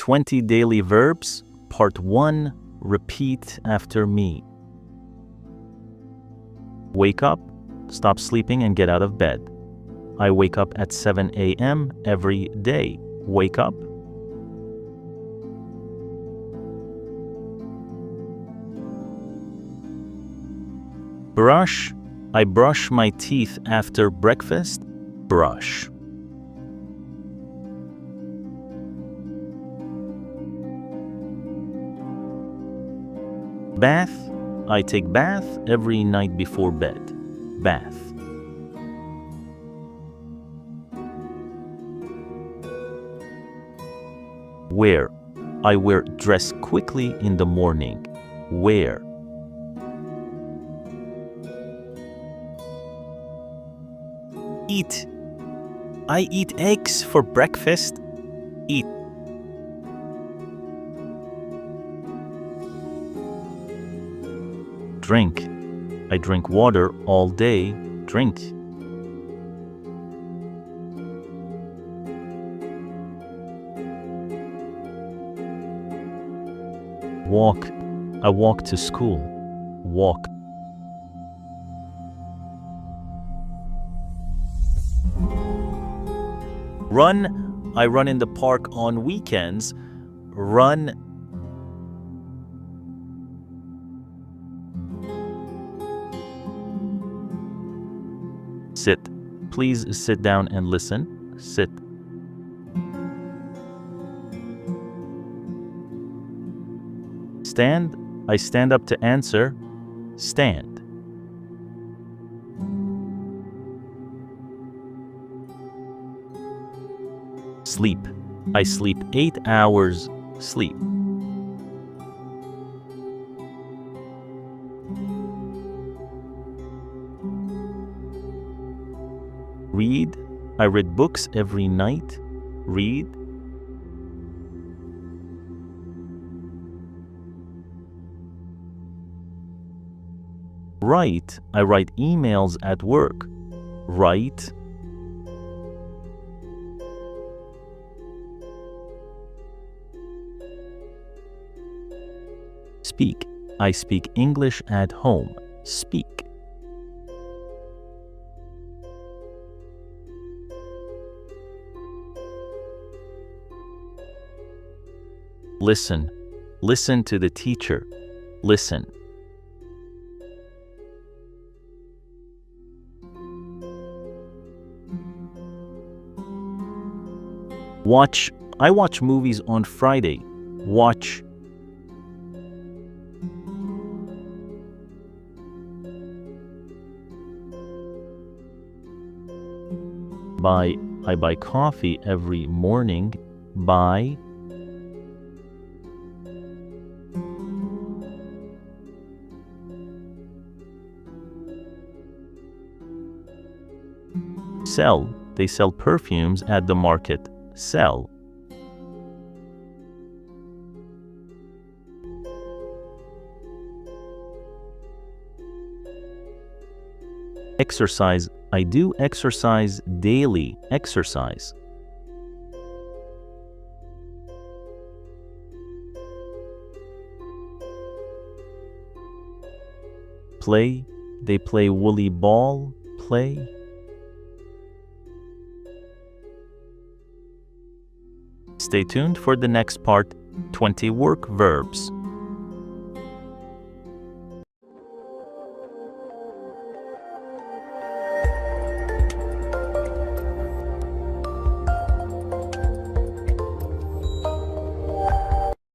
20 Daily Verbs, Part 1. Repeat after me. Wake up, stop sleeping and get out of bed. I wake up at 7 a.m. every day. Wake up. Brush. I brush my teeth after breakfast. Brush. Bath. I take bath every night before bed. Bath. Wear. I wear dress quickly in the morning. Wear. Eat. I eat eggs for breakfast. Eat. Drink. I drink water all day. Drink. Walk. I walk to school. Walk. Run. I run in the park on weekends. Run. Sit. Please sit down and listen. Sit. Stand. I stand up to answer. Stand. Sleep. I sleep 8 hours. Sleep. Read. I read books every night. Read. Write. I write emails at work. Write. Speak. I speak English at home. Speak. Listen. Listen to the teacher. Listen. Watch. I watch movies on Friday. Watch. Buy. I buy coffee every morning. Buy. Sell. They sell perfumes at the market. Sell. Exercise. I do exercise daily. Exercise. Play. They play woolly ball. Play. Stay tuned for the next part, 20 work verbs.